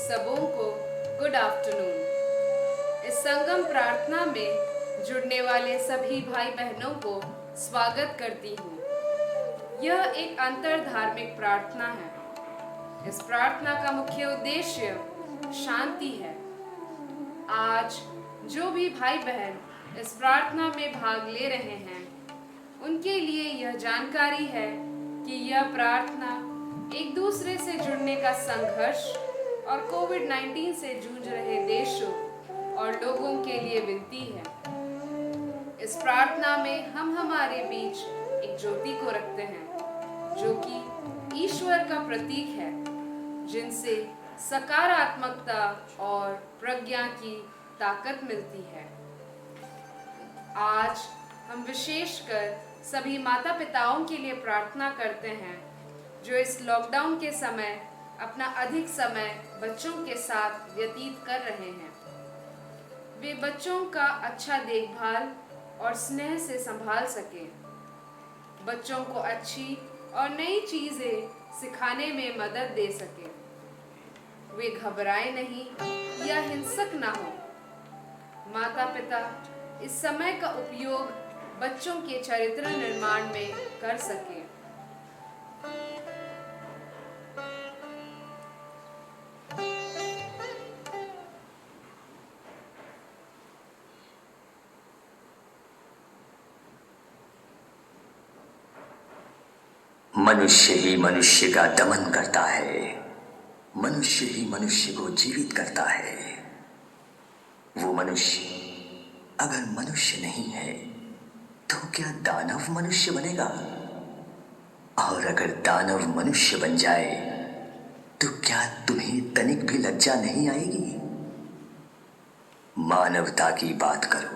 सबों को good afternoon. इस संगम प्रार्थना में जुड़ने वाले सभी भाई बहनों को स्वागत करती हूँ। यह एक अंतर धार्मिक प्रार्थना है। इस प्रार्थना का मुख्य उद्देश्य शांति है। आज जो भी भाई बहन इस प्रार्थना में भाग ले रहे हैं, उनके लिए यह जानकारी है कि यह प्रार्थना एक दूसरे से जुड़ने का संघर्ष और कोविड-19 से जूझ रहे देशों और लोगों के लिए विनती है। इस प्रार्थना में हम हमारे बीच एक ज्योति को रखते हैं, जो कि ईश्वर का प्रतीक है, जिनसे सकारात्मकता और प्रज्ञा की ताकत मिलती है। आज हम विशेषकर सभी माता पिताओं के लिए प्रार्थना करते हैं, जो इस लॉकडाउन के समय अपना अधिक समय बच्चों के साथ व्यतीत कर रहे हैं। वे बच्चों का अच्छा देखभाल और स्नेह से संभाल सके, बच्चों को अच्छी और नई चीजें सिखाने में मदद दे सके, वे घबराए नहीं या हिंसक ना हो। माता पिता इस समय का उपयोग बच्चों के चरित्र निर्माण में कर सके। मनुष्य ही मनुष्य का दमन करता है, मनुष्य ही मनुष्य को जीवित करता है। वो मनुष्य अगर मनुष्य नहीं है तो क्या दानव मनुष्य बनेगा? और अगर दानव मनुष्य बन जाए तो क्या तुम्हें तनिक भी लज्जा नहीं आएगी? मानवता की बात करो।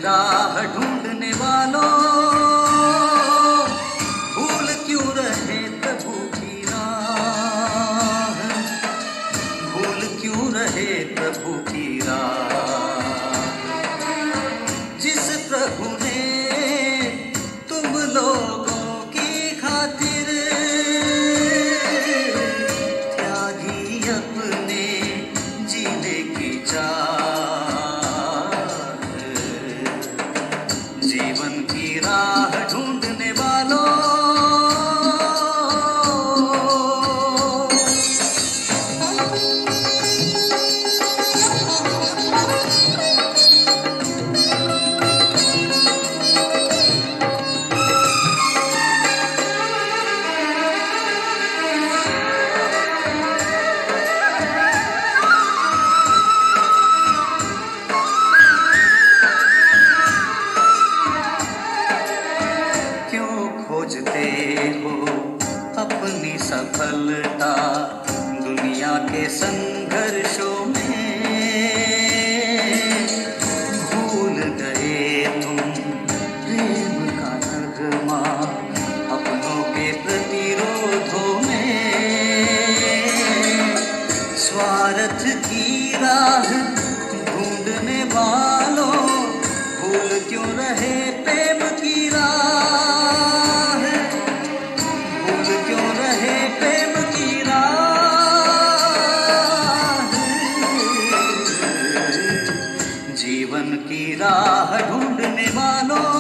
राह ढूंढने वालों, भूल क्यों रहे प्रभु की राह, भूल क्यों रहे प्रभु की राह। जिस प्रभु ने तुम लोगों की खातिर त्यागी अपने जीने की चाह, जीवन की राह ढूंढने वालों, खोजते हो अपनी सफलता दुनिया के संघर्षों में? भूल गए तुम प्रेम का नगमा अपनों के प्रतिरोधों में? स्वार्थ की राह ढूंढने वालों, भूल क्यों रहे प्रेम की राह, जीवन की राह ढूंढने वालों,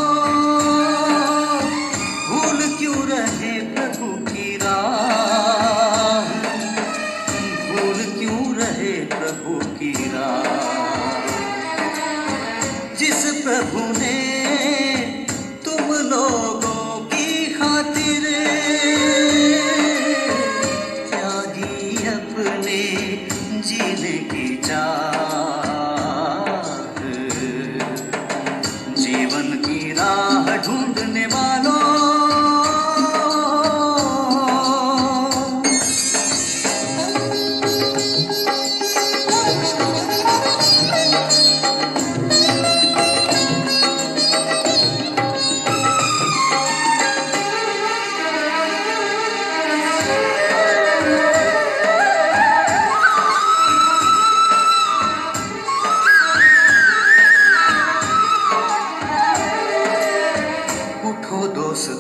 भूल क्यों रहे प्रभु की राह, भूल क्यों रहे प्रभु की राह। जिस प्रभु ने तुम लोगों की खातिर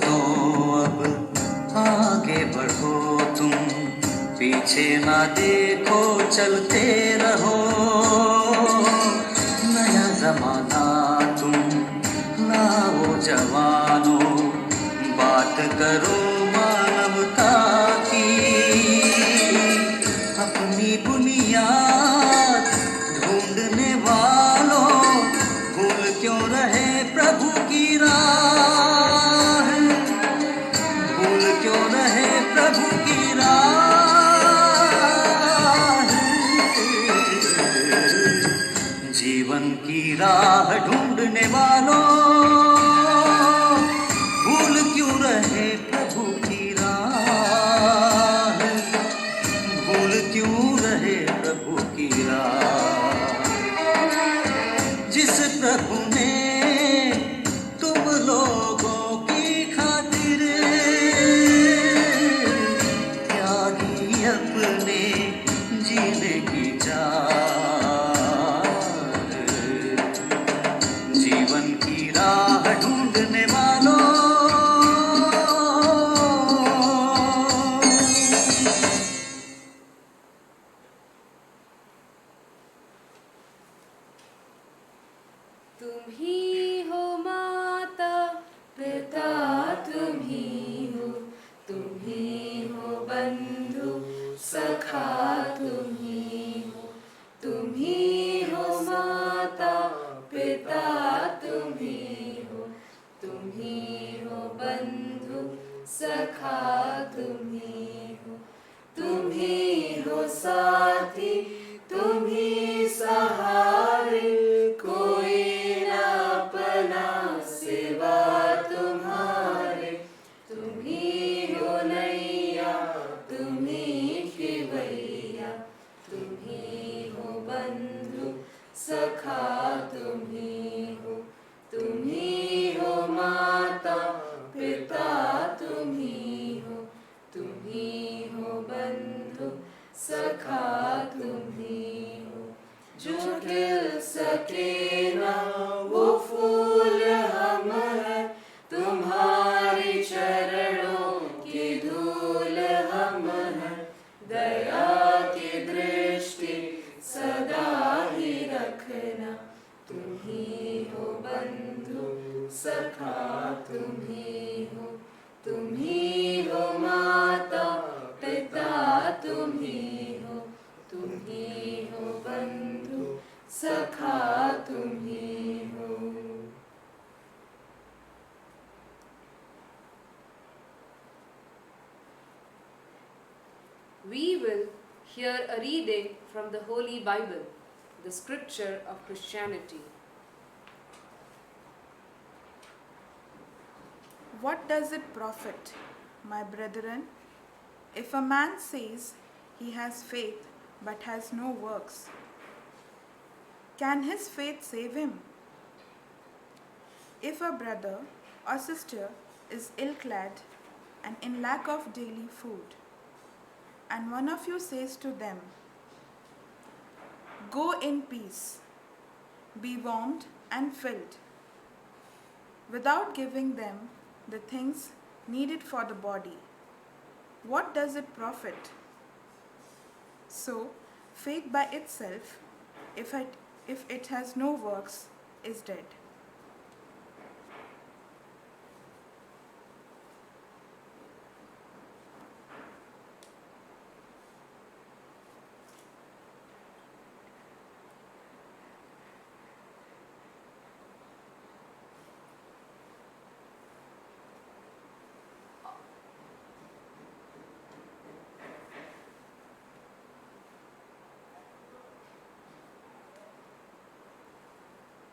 तो अब आगे बढ़ो तुम, पीछे ना देखो चलते रहो। नया जमाना तुम लाओ जवानों, बात करो मानवता की। अपनी बुनियाद ढूंढने वालों, भूल क्यों रहे प्रभु की राह, भूल क्यों रहे प्रभु की राह। जीवन की राह ढूंढने वालों, भूल क्यों रहे प्रभु की राह, भूल क्यों रहे प्रभु की राह। जिस प्रभु ने तुम लोगों की खातिर त्यागी अपने जीने की चाह, जीवन की राह ढूंढने वालों। तुम ही हो माता पिता, तुम ही हो बंधु सखा, तुम ही हो माता पिता, तुम ही हो बंधु सखा, तुम ही हो साथी, तुम ही सहारे, कोई ना अपना सिवा तुम्हारे। तुम ही हो नैया, तुम ही खिवैया, तुम ही हो बंधु सखा, तुम ही हो माता पिता, तुम ही हो बंधु सखा, तुम ही हो। जो खिल सके ना वो फूल हम हैं, तुम्हारी चरणों की धूल हम हैं। दया की दृष्टि सदा ही रखना, तुम ही हो बंधु सखा, तुम ही हो माता पिता, तुम ही हो बंधु सखा, तुम ही हो। We will hear a reading from the Holy Bible, the scripture of Christianity. What does it profit, my brethren, if a man says he has faith but has no works? Can his faith save him? If a brother or sister is ill-clad and in lack of daily food, and one of you says to them, "Go in peace, be warmed and filled," without giving them the things needed for the body, what does it profit? So, faith by itself, if it has no works, is dead.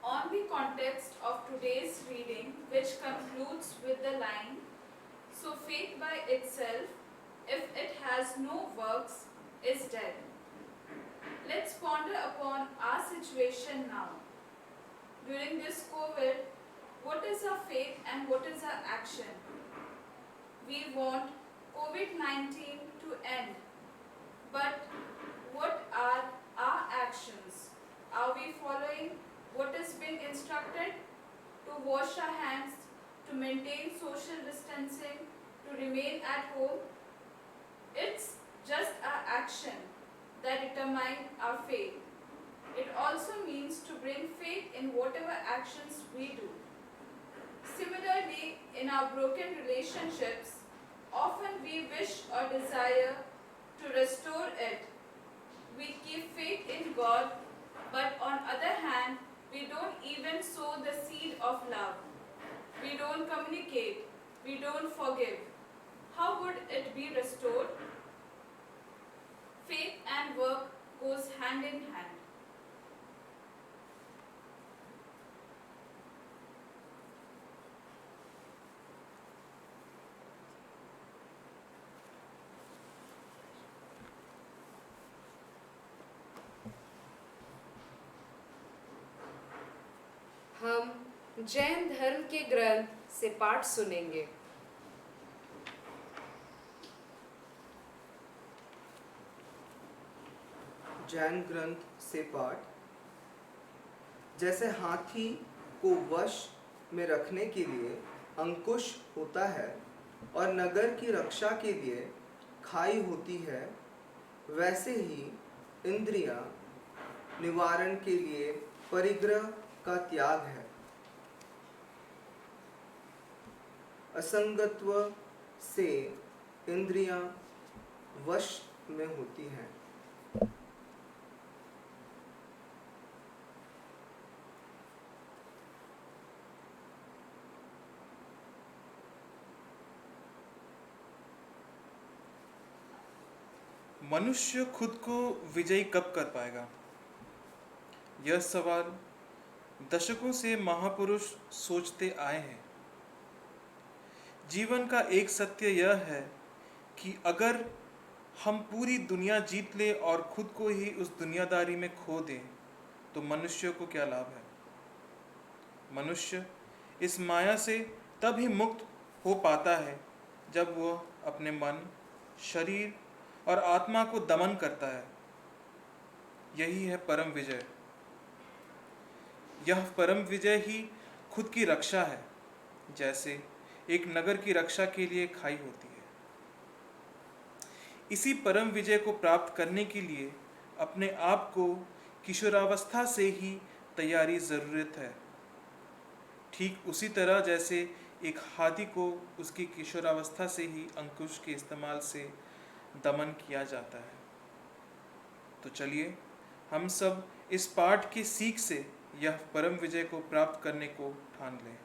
On the context of today's reading, which concludes with the line, "So faith by itself, if it has no works, is dead." Let's ponder upon our situation now. During this COVID, what is our faith and what is our action? We want COVID-19 to end, but what are our actions? Are we following what is being instructed to wash our hands, to maintain social distancing, to remain at home. It's just our action that determine our faith. It also means to bring faith in whatever actions we do. Similarly, in our broken relationships, often we wish or desire to restore it. We keep faith in God, but on other hand, we don't even sow the seed of love. We don't communicate. We don't forgive. How would it be restored? Faith and work goes hand in hand. हम जैन धर्म के ग्रंथ से पाठ सुनेंगे। जैन ग्रंथ से पाठ। जैसे हाथी को वश में रखने के लिए अंकुश होता है और नगर की रक्षा के लिए खाई होती है, वैसे ही इंद्रियां निवारण के लिए परिग्रह का त्याग है। असंगत्व से इंद्रियां वश में होती हैं। मनुष्य खुद को विजयी कब कर पाएगा? यह सवाल दशकों से महापुरुष सोचते आए हैं। जीवन का एक सत्य यह है कि अगर हम पूरी दुनिया जीत ले और खुद को ही उस दुनियादारी में खो दें, तो मनुष्य को क्या लाभ है? मनुष्य इस माया से तब ही मुक्त हो पाता है जब वह अपने मन, शरीर और आत्मा को दमन करता है। यही है परम विजय। यह परम विजय ही खुद की रक्षा है, जैसे एक नगर की रक्षा के लिए खाई होती है। इसी परम विजय को प्राप्त करने के लिए अपने आप को किशोरावस्था से ही तैयारी जरूरत है। ठीक उसी तरह जैसे एक हाथी को उसकी किशोरावस्था से ही अंकुश के इस्तेमाल से दमन किया जाता है। तो चलिए हम सब इस पाठ की सीख से यह परम विजय को प्राप्त करने को ठान लें।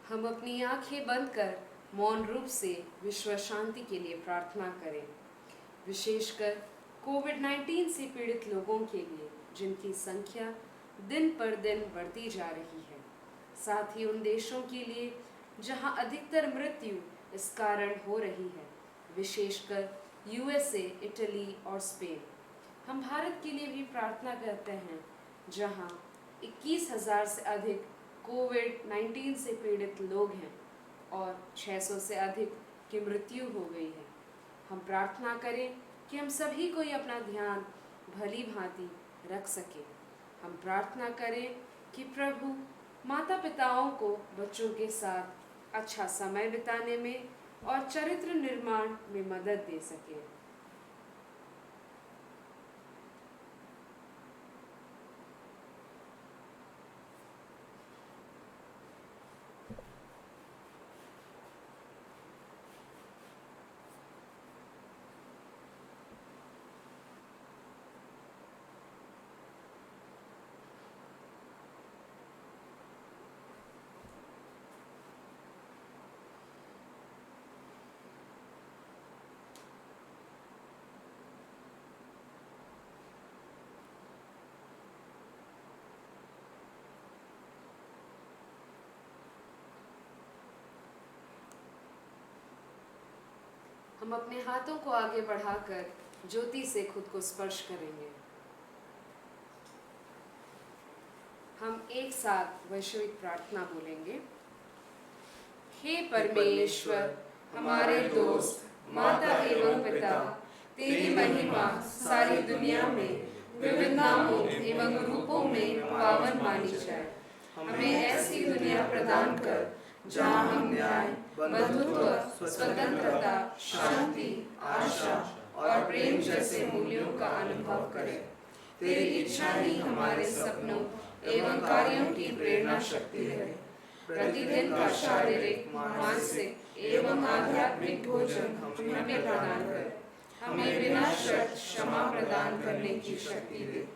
हम अपनी आंखें बंद कर मौन रूप से विश्व शांति के लिए प्रार्थना करें, विशेषकर कोविड-19 से पीड़ित लोगों के लिए, जिनकी संख्या दिन पर दिन बढ़ती जा रही है। साथ ही उन देशों के लिए जहां अधिकतर मृत्यु इस कारण हो रही है, विशेषकर यूएसए, इटली और स्पेन। हम भारत के लिए भी प्रार्थना करते हैं, जहां 21,000 से अधिक कोविड-19 से पीड़ित लोग हैं और 600 से अधिक की मृत्यु हो गई है। हम प्रार्थना करें कि हम सभी को ही अपना ध्यान भली भांति रख सकें। हम प्रार्थना करें कि प्रभु माता पिताओं को बच्चों के साथ अच्छा समय बिताने में और चरित्र निर्माण में मदद दे सकें। हम अपने हाथों को आगे बढ़ाकर ज्योति से खुद को स्पर्श करेंगे। हम एक साथ वैश्विक प्रार्थना बोलेंगे। हे परमेश्वर, हमारे दोस्त, माता एवं पिता, तेरी महिमा सारी दुनिया में विविध नामों एवं रूपों में पावन मानी जाए। हमें ऐसी दुनिया प्रदान कर जहाँ हम न्याय, बंधुत्व, स्वतंत्रता, शांति, आशा और प्रेम जैसे मूल्यों का अनुभव करें। तेरी इच्छा ही हमारे सपनों एवं कार्यों की प्रेरणा शक्ति है। प्रतिदिन का शारीरिक, मानसिक एवं आध्यात्मिक भोजन हमें प्रदान कर। हमें बिना शर्त क्षमा प्रदान करने की शक्ति दे।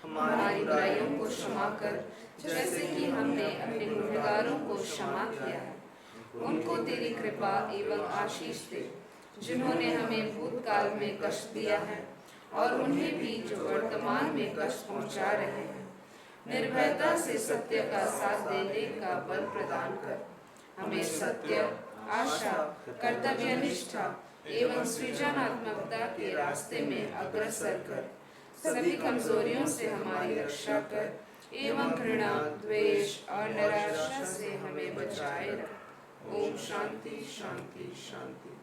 हमारी बुराइयों को क्षमा कर, जैसे कि हमने अपने गुनहगारों को क्षमा किया है। उनको तेरी कृपा एवं आशीष दे, जिन्होंने हमें भूतकाल में कष्ट दिया है, और उन्हें भी जो वर्तमान में कष्ट पहुंचा रहे हैं। निर्भयता से सत्य का साथ देने का बल प्रदान कर। हमें सत्य, आशा, कर्तव्यनिष्ठा एवं सृजनात्मकता के रास्ते में अग्रसर कर। सभी कमजोरियों से हमारी रक्षा कर एवं घृणा, द्वेष और निराशा से हमें बचाए रख। ओम शांति शांति शांति।